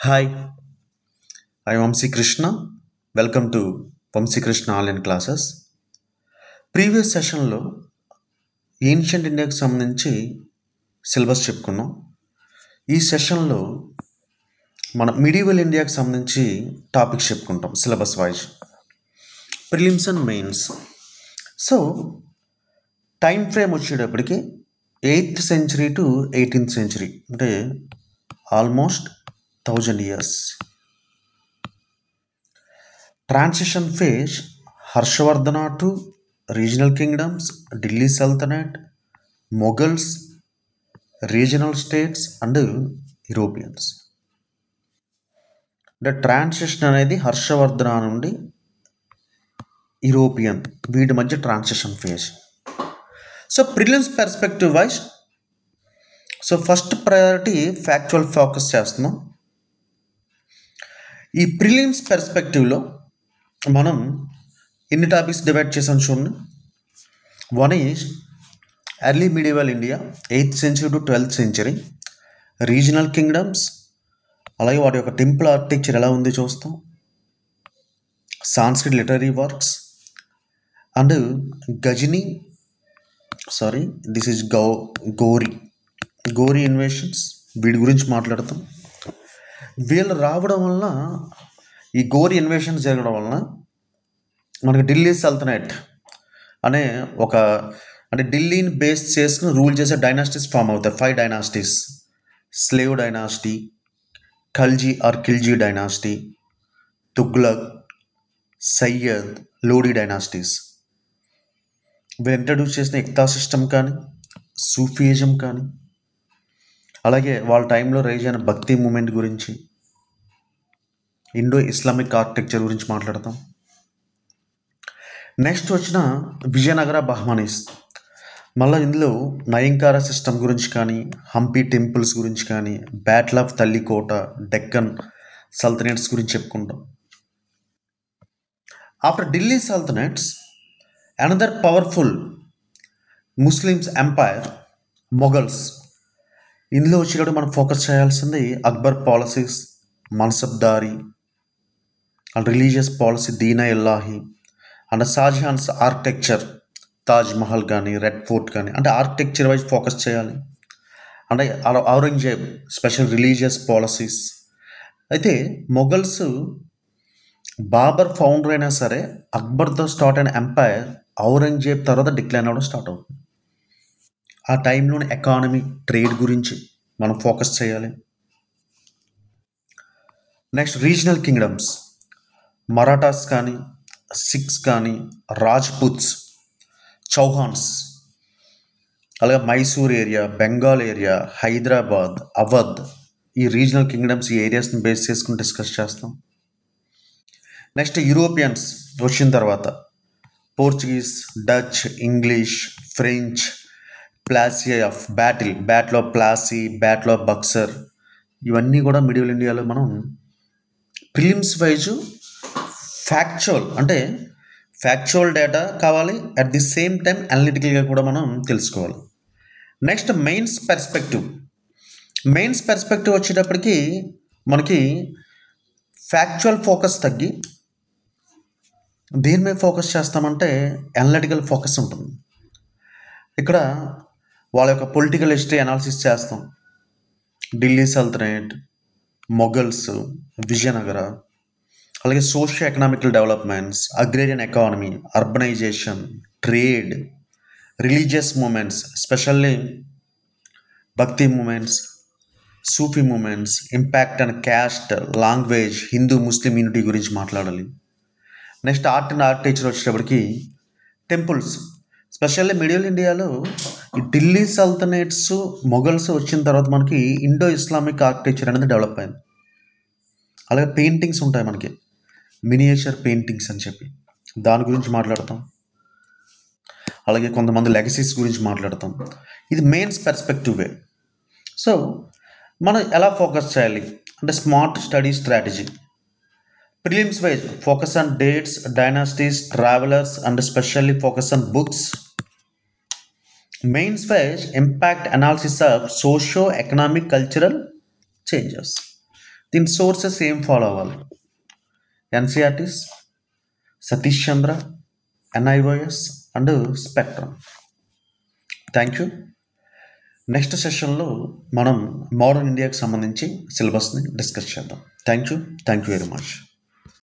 Hi, I'm Vamsi Krishna. Welcome to Vamsi Krishna online classes. Previous సెషన్లో ancient ఇండియాకి సంబంధించి syllabus చెప్పుకున్నాం. ఈ సెషన్లో మనం మిడివల్ ఇండియాకి సంబంధించి టాపిక్స్ చెప్పుకుంటాం syllabus wise. Prelims and mains. So time frame వచ్చేటప్పటికి 8th century to 18th century, అంటే almost 1000 years. Transition phase: Harshavardhana to regional kingdoms, Delhi Sultanate, Mughals, regional states and Europeans. The transition అనేది హర్షవర్ధన నుండి European వీటి మధ్య transition phase. So prelims perspective wise, so first priority factual focus చేస్తున్నాం. ఈ prelims పర్స్పెక్టివ్లో మనం ఎన్ని topics divide చేసాం చూడండి. One is early medieval India, 8th century to 12th century, regional kingdoms, అలాగే వాటి యొక్క టెంపుల్ ఆర్కిటెక్చర్ ఎలా ఉంది చూస్తాం, Sanskrit literary works and Ghazni this is Ghori invasions, వీటి గురించి మాట్లాడతాం. వీళ్ళు రావడం వలన, ఈ గోరీ ఇన్వేషన్స్ జరగడం వలన మనకి ఢిల్లీ సల్తనేట్ అనే అంటే ఢిల్లీని బేస్ చేసుకుని రూల్ చేసే డైనాసిటీస్ ఫామ్ అవుతాయి. 5 dynasties: slave dynasty, Khilji dynasty, Tughlaq, Syed, Lodi dynasties. వీళ్ళు ఇంట్రడ్యూస్ చేసిన ఇక్తా సిస్టమ్ కానీ, సూఫియిజం కానీ, అలాగే వాళ్ళ టైంలో రైజ్ అయిన భక్తి మూమెంట్ గురించి, ఇండో ఇస్లామిక్ ఆర్కిటెక్చర్ గురించి మాట్లాడతాం. నెక్స్ట్ వచ్చిన విజయనగర బహ్మనీస్. మళ్ళీ ఇందులో నయంకార సిస్టమ్ గురించి కానీ, హంపి టెంపుల్స్ గురించి కానీ, battle of Talikota, Deccan sultanates గురించి చెప్పుకుంటాం. After Delhi sultanates, another powerful Muslims empire Mughals. ఇందులో వచ్చేటప్పుడు మనం ఫోకస్ చేయాల్సింది Akbar policies, mansabdari and religious policy, Din Ilahi and Shahjahan's architecture, Taj Mahal కానీ, రెడ్ ఫోర్ట్ కానీ, అంటే ఆర్కిటెక్చర్ వైజ్ ఫోకస్ చేయాలి. అంటే ఔరంగజేబ్ స్పెషల్ రిలీజియస్ పాలసీస్. అయితే మొఘల్స్ బాబర్ ఫౌండర్ అయినా సరే, అక్బర్తో స్టార్ట్ అయిన ఎంపైర్ ఔరంగజేబ్ తర్వాత డిక్లైన్ అవ్వడం స్టార్ట్ అవుతుంది. ఆ టైంలోని ఎకానమీ, ట్రేడ్ గురించి మనం ఫోకస్ చేయాలి. నెక్స్ట్ రీజనల్ కింగ్డమ్స్, మరాఠాస్ కానీ, సిఖ్స్ కానీ, రాజ్పుత్స్, చౌహాన్స్, అలాగే మైసూర్ ఏరియా, బెంగాల్ ఏరియా, హైదరాబాద్, అవధ్, ఈ రీజనల్ కింగ్డమ్స్, ఈ ఏరియాస్ని బేస్ చేసుకుని డిస్కస్ చేస్తాం. నెక్స్ట్ యూరోపియన్స్ వచ్చిన తర్వాత Portuguese, Dutch, English, French, Plassey of battle of Plassey, battle of Buxar, ఇవన్నీ కూడా మిడివల్ ఇండియాలో మనం ప్రిలిమ్స్ వైజు ఫ్యాక్చువల్ డేటా కావాలి, అట్ ది సేమ్ టైం అనలిటికల్గా కూడా మనం తెలుసుకోవాలి. నెక్స్ట్ మెయిన్స్ పర్స్పెక్టివ్ వచ్చేటప్పటికి మనకి ఫ్యాక్చువల్ ఫోకస్ తగ్గి దేని మీద ఫోకస్ చేస్తామంటే అనలిటికల్ ఫోకస్ ఉంటుంది. ఇక్కడ వాళ్ళ యొక్క పొలిటికల్ హిస్టరీ అనాలిసిస్ చేస్తాం. ఢిల్లీ సల్తనేట్, మొఘల్స్, విజయనగర, అలాగే socio economical developments, agrarian economy, urbanisation, trade, religious movements, specially bhakti movements, Sufi movements, impact and caste, language, Hindu Muslim unity గురించి మాట్లాడాలి. నెక్స్ట్ ఆర్ట్ అండ్ ఆర్కిటెక్చర్ వచ్చేటప్పటికి టెంపుల్స్, స్పెషల్లీ మిడిల్ ఇండియాలో ఈ ఢిల్లీ సల్తనేట్స్, మొఘల్స్ వచ్చిన తర్వాత మనకి ఇండో ఇస్లామిక్ ఆర్కిటెక్చర్ అనేది డెవలప్ అయింది. అలాగే పెయింటింగ్స్ ఉంటాయి మనకి, మినియేచర్ పెయింటింగ్స్ అని చెప్పి, దాని గురించి మాట్లాడతాం. అలాగే కొంతమంది లెగసీస్ గురించి మాట్లాడతాం. ఇది మెయిన్స్ పర్స్పెక్టివ్ వే. సో మనం ఎలా ఫోకస్ చేయాలి అంటే smart study strategy. Prelims wise focus on dates, dynasties, travellers and specially focus on books. Mains wise impact analysis of socio economic cultural changes. దీని సోర్సెస్ ఏం ఫాలో అవ్వాలి? NCERTs, Satish Chandra, NIOS and spectrum. Thank you. Next సెషన్లో మనం modern ఇండియాకి సంబంధించి సిలబస్ని discuss చేద్దాం. Thank you very much.